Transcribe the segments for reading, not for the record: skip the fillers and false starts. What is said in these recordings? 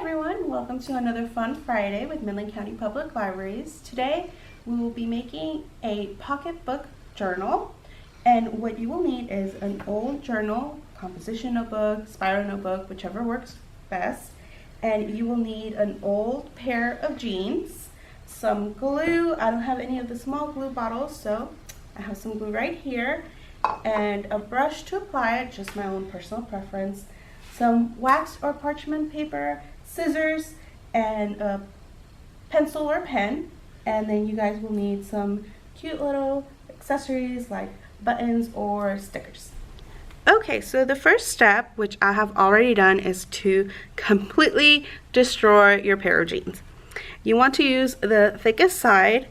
everyone, welcome to another fun Friday with Midland County Public Libraries. Today we will be making a pocketbook journal, and what you will need is an old journal, composition notebook, spiral notebook, whichever works best, and you will need an old pair of jeans, some glue. I don't have any of the small glue bottles, so I have some glue right here, and a brush to apply it, just my own personal preference, some wax or parchment paper, scissors, and a pencil or pen. And then you guys will need some cute little accessories like buttons or stickers. Okay, so the first step, which I have already done, is to completely destroy your pair of jeans. You want to use the thickest side,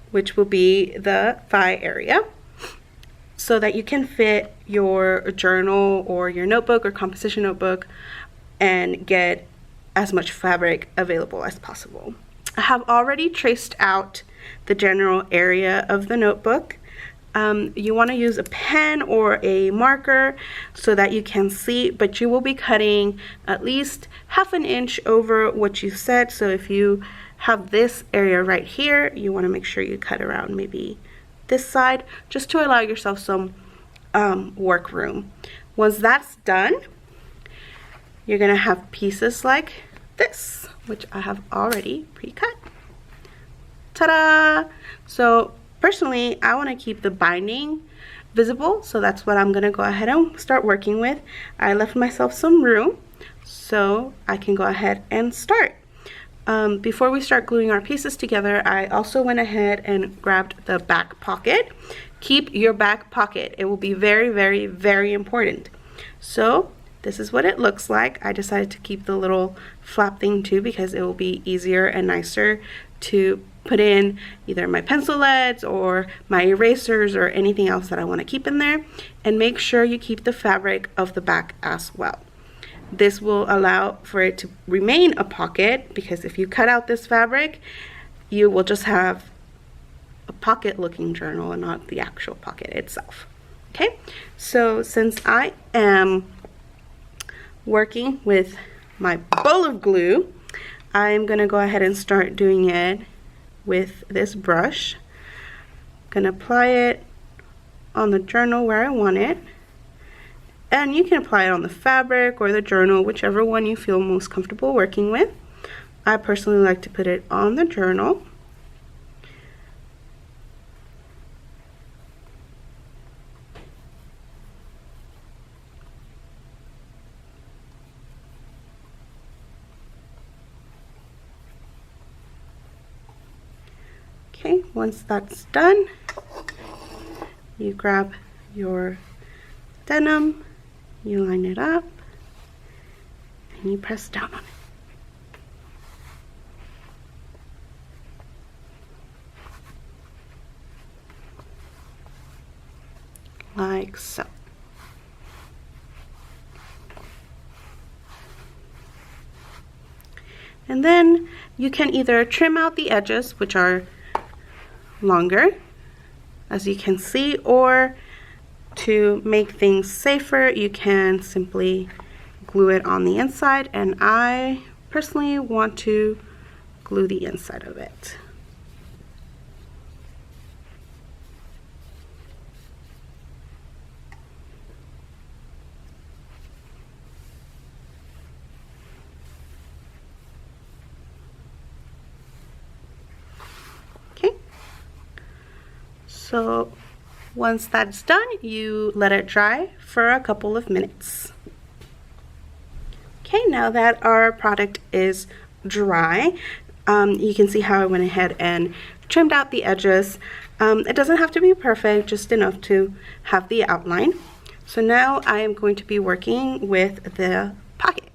which will be the thigh area, so that you can fit your journal or your notebook or composition notebook and get as much fabric available as possible. I have already traced out the general area of the notebook. You want to use a pen or a marker so that you can see, but you will be cutting at least ½ an inch over what you said. So if you have this area right here, you want to make sure you cut around maybe this side, just to allow yourself some work room. Once that's done, you're gonna have pieces like this, which I have already pre-cut. Ta-da! So personally, I want to keep the binding visible, so that's what I'm gonna go ahead and start working with. I left myself some room so I can go ahead and start. Before we start gluing our pieces together, I also went ahead and grabbed the back pocket. Keep your back pocket. It will be very, very, very important. So this is what it looks like. I decided to keep the little flap thing too because it will be easier and nicer to put in either my pencil leads or my erasers or anything else that I want to keep in there. And make sure you keep the fabric of the back as well. This will allow for it to remain a pocket, because if you cut out this fabric, you will just have a pocket looking journal and not the actual pocket itself. Okay, so since I am working with my bowl of glue, I'm gonna go ahead and start doing it with this brush. I'm gonna apply it on the journal where I want it. And you can apply it on the fabric or the journal, whichever one you feel most comfortable working with. I personally like to put it on the journal. Okay, once that's done, you grab your denim, you line it up, and you press down on it. Like so. And then you can either trim out the edges, which are longer, as you can see, or to make things safer, you can simply glue it on the inside, and I personally want to glue the inside of it. Okay, so once that's done, you let it dry for a couple of minutes. Okay, now that our product is dry, you can see how I went ahead and trimmed out the edges. It doesn't have to be perfect, just enough to have the outline. So now I am going to be working with the pocket.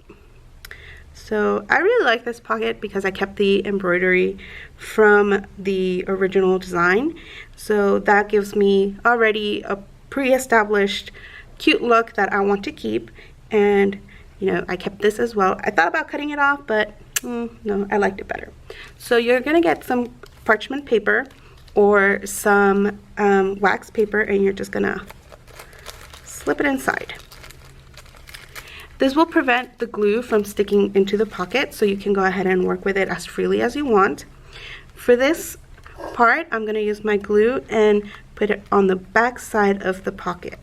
So I really like this pocket because I kept the embroidery from the original design. So that gives me already a pre-established cute look that I want to keep. And you know, I kept this as well. I thought about cutting it off, but no, I liked it better. So you're gonna get some parchment paper or some wax paper, and you're just gonna slip it inside. This will prevent the glue from sticking into the pocket, so you can go ahead and work with it as freely as you want. For this part, I'm going to use my glue and put it on the back side of the pocket,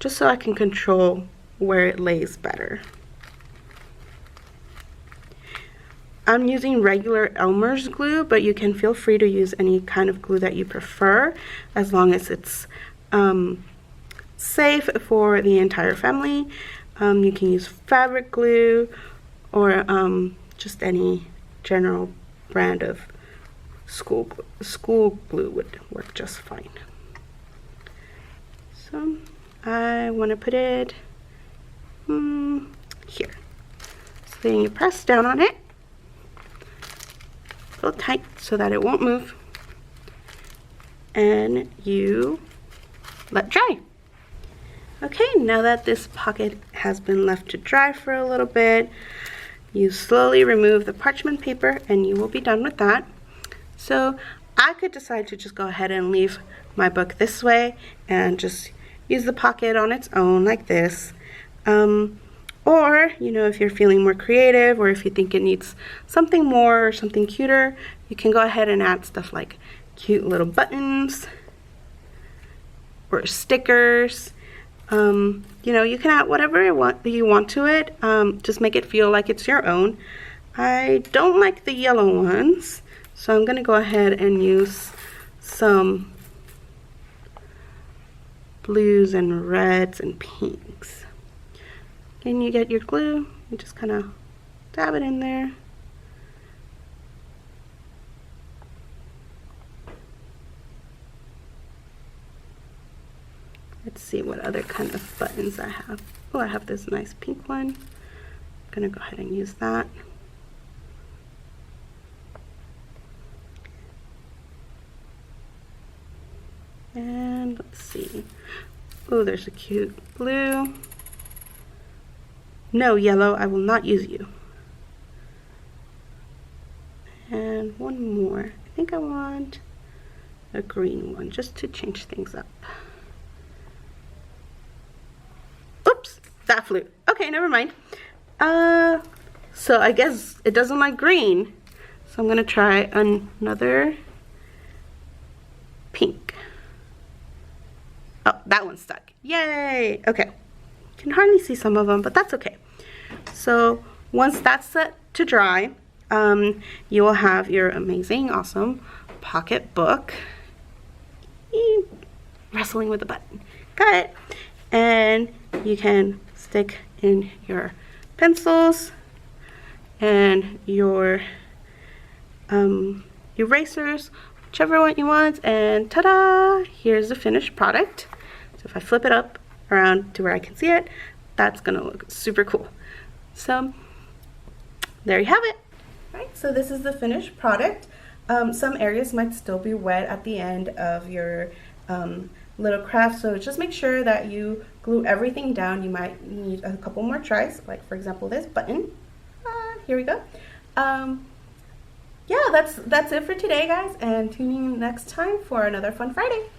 just so I can control where it lays better. I'm using regular Elmer's glue, but you can feel free to use any kind of glue that you prefer, as long as it's safe for the entire family. You can use fabric glue or just any general brand of school glue would work just fine. So I want to put it here. So then you press down on it real tight so that it won't move, and you let dry. Okay, now that this pocket has been left to dry for a little bit, you slowly remove the parchment paper and you will be done with that. So I could decide to just go ahead and leave my book this way and just use the pocket on its own like this. Or, you know, if you're feeling more creative, or if you think it needs something more or something cuter, you can go ahead and add stuff like cute little buttons or stickers. You know, you can add whatever you want to it. Just make it feel like it's your own. I don't like the yellow ones, so I'm going to go ahead and use some blues and reds and pinks. And you get your glue, you just kind of dab it in there. Let's see what other kind of buttons I have. Oh, I have this nice pink one. I'm gonna go ahead and use that. And let's see. Oh, there's a cute blue. No, yellow, I will not use you. And one more. I think I want a green one just to change things up. Oops, that flew. Okay, never mind. So I guess it doesn't like green. So I'm gonna try another pink. Oh, that one stuck. Yay! Okay. Can hardly see some of them, but that's okay. So once that's set to dry, you will have your amazing, awesome pocket book. Wrestling with the button. Got it. And you can stick in your pencils and your erasers, whichever one you want, and ta-da! Here's the finished product. So if I flip it up around to where I can see it, that's gonna look super cool. So there you have it. Right, so this is the finished product. Some areas might still be wet at the end of your little craft, so just make sure that you glue everything down. You might need a couple more tries, like for example this button. Here we go. Yeah, that's it for today, guys, and tune in next time for another fun Friday.